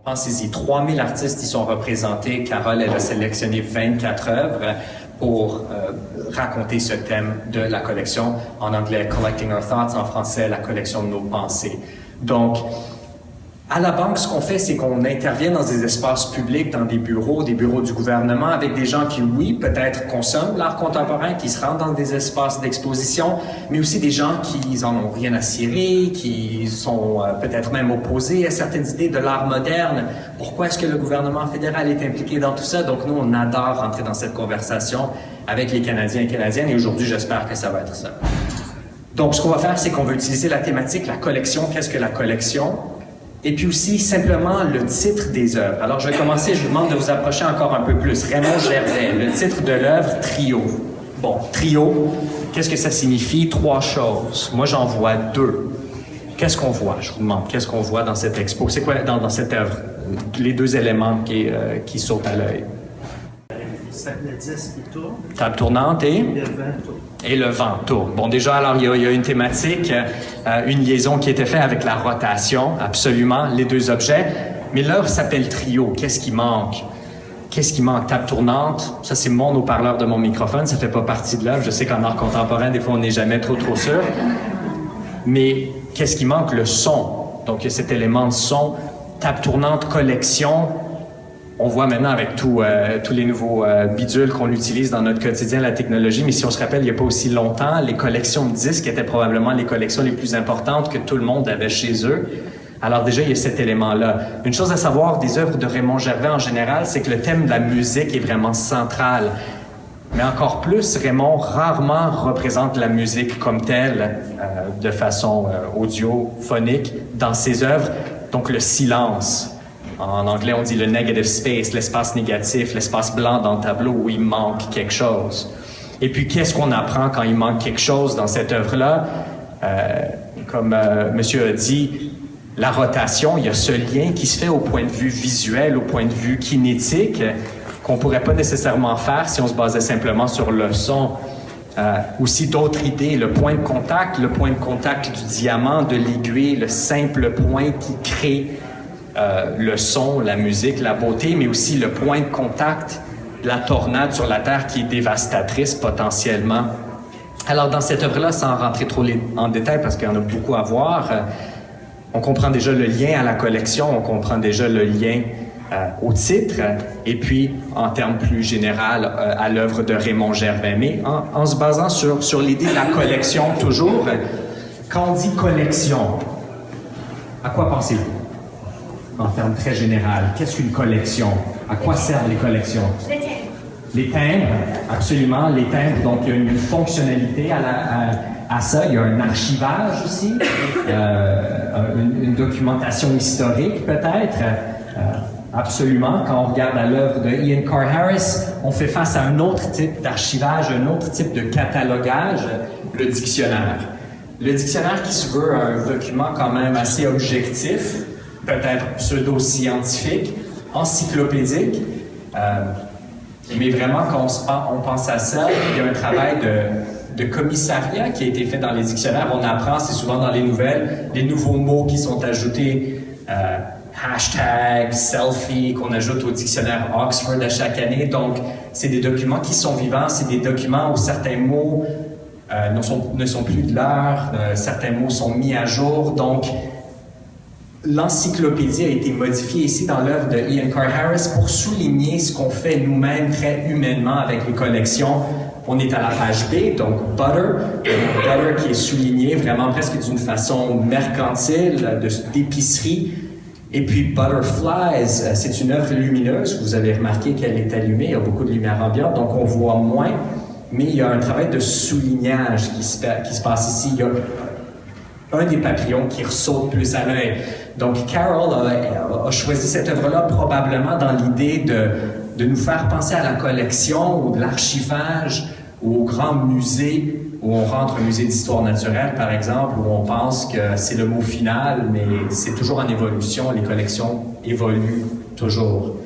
Pensez-y, 3000 artistes y sont représentés. Carole, elle a sélectionné 24 œuvres pour raconter ce thème de la collection. En anglais, Collecting Our Thoughts, en français, la collection de nos pensées. Donc, à la Banque, ce qu'on fait, c'est qu'on intervient dans des espaces publics, dans des bureaux du gouvernement, avec des gens qui, oui, peut-être consomment l'art contemporain, qui se rendent dans des espaces d'exposition, mais aussi des gens qui en ont rien à cirer, qui sont peut-être même opposés à certaines idées de l'art moderne. Pourquoi est-ce que le gouvernement fédéral est impliqué dans tout ça? Donc, nous, on adore rentrer dans cette conversation avec les Canadiens et Canadiennes, et aujourd'hui, j'espère que ça va être ça. Donc, ce qu'on va faire, c'est qu'on va utiliser la thématique, la collection. Qu'est-ce que la collection? Et puis aussi, simplement, le titre des œuvres. Alors, je vais commencer, je vous demande de vous approcher encore un peu plus. Raymond Gervais, le titre de l'œuvre, Trio. Bon, Trio, qu'est-ce que ça signifie? 3 choses. Moi, j'en vois 2. Qu'est-ce qu'on voit? Je vous demande, qu'est-ce qu'on voit dans cette expo? C'est quoi dans cette œuvre? Les 2 éléments qui sautent à l'œil. Le disque qui tourne. Table tournante et? Le vent tourne. Et le vent tourne. Bon, déjà, alors, il y a une thématique, une liaison qui était faite avec la rotation, absolument, les 2 objets. Mais l'œuvre s'appelle Trio. Qu'est-ce qui manque? Qu'est-ce qui manque? Table tournante, ça, c'est mon haut-parleur de mon microphone, ça fait pas partie de l'œuvre. Je sais qu'en art contemporain, des fois, on n'est jamais trop sûr. Mais qu'est-ce qui manque? Le son. Donc, il y a cet élément de son. Table tournante, collection. On voit maintenant avec tous les nouveaux bidules qu'on utilise dans notre quotidien, la technologie, mais si on se rappelle, il n'y a pas aussi longtemps, les collections de disques étaient probablement les collections les plus importantes que tout le monde avait chez eux. Alors déjà, il y a cet élément-là. Une chose à savoir des œuvres de Raymond Gervais en général, c'est que le thème de la musique est vraiment central. Mais encore plus, Raymond rarement représente la musique comme telle, de façon audio-phonique, dans ses œuvres. Donc le silence. En anglais, on dit le negative space, l'espace négatif, l'espace blanc dans le tableau où il manque quelque chose. Et puis, qu'est-ce qu'on apprend quand il manque quelque chose dans cette œuvre-là? Comme monsieur a dit, la rotation, il y a ce lien qui se fait au point de vue visuel, au point de vue kinétique, qu'on pourrait pas nécessairement faire si on se basait simplement sur le son. Aussi d'autres idées, le point de contact du diamant, de l'aiguille, le simple point qui crée le son, la musique, la beauté, mais aussi le point de contact de la tornade sur la Terre qui est dévastatrice potentiellement. Alors dans cette œuvre-là, sans rentrer trop en détail parce qu'il y en a beaucoup à voir, on comprend déjà le lien à la collection, on comprend déjà le lien au titre, et puis en termes plus général à l'œuvre de Raymond Gervais. Mais en se basant sur l'idée de la collection toujours, quand on dit collection, à quoi pensez-vous? En termes très généraux, qu'est-ce qu'une collection? À quoi servent les collections? Les timbres. Les timbres, absolument, les timbres. Donc, il y a une fonctionnalité à ça. Il y a un archivage aussi, une documentation historique peut-être. Absolument. Quand on regarde à l'œuvre de Ian Carr Harris, on fait face à un autre type d'archivage, un autre type de catalogage, le dictionnaire. Le dictionnaire qui se veut un document quand même assez objectif, peut-être pseudo-scientifique, encyclopédique, mais vraiment quand on pense à ça, il y a un travail de commissariat qui a été fait dans les dictionnaires. On apprend, c'est souvent dans les nouvelles, les nouveaux mots qui sont ajoutés, hashtag, selfie, qu'on ajoute au dictionnaire Oxford à chaque année. Donc, c'est des documents qui sont vivants, c'est des documents où certains mots ne sont plus de l'heure, certains mots sont mis à jour. Donc, l'encyclopédie a été modifiée ici dans l'œuvre de Ian Carr Harris pour souligner ce qu'on fait nous-mêmes très humainement avec les collections. On est à la page B, donc Butter qui est souligné vraiment presque d'une façon mercantile, d'épicerie. Et puis Butterflies, c'est une œuvre lumineuse. Vous avez remarqué qu'elle est allumée, il y a beaucoup de lumière ambiante, donc on voit moins. Mais il y a un travail de soulignage qui se passe ici. Il y a un des papillons qui ressaute plus à l'œil. Donc, Carol a choisi cette œuvre-là probablement dans l'idée de nous faire penser à la collection ou de l'archivage ou au grand musée où on rentre, un musée d'histoire naturelle, par exemple, où on pense que c'est le mot final, mais c'est toujours en évolution, les collections évoluent toujours.